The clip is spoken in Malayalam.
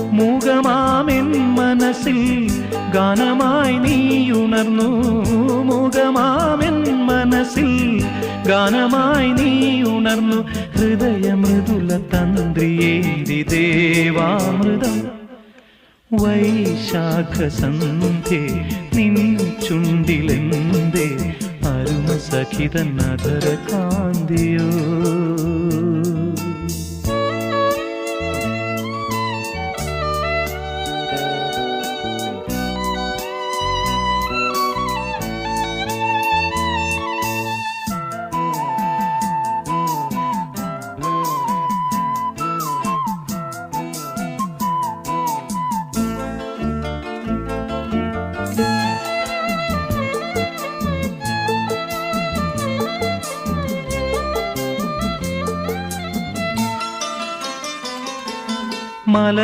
മൂകമാമെൻ മനസ്സിൽ ഗാനമായി നീയുണർന്നു. മൂകമാമെൻ മനസ്സിൽ ഗാനമായി നീയുണർന്നു. ഹൃദയമൃദുല തന്ത്രിയേന്തി ദേവാമൃതം വൈശാഖസന്ധ്യേ നിൻ ചുണ്ടിലെന്തേ അരുമ സഖിതനധര കാന്തിയോ. മല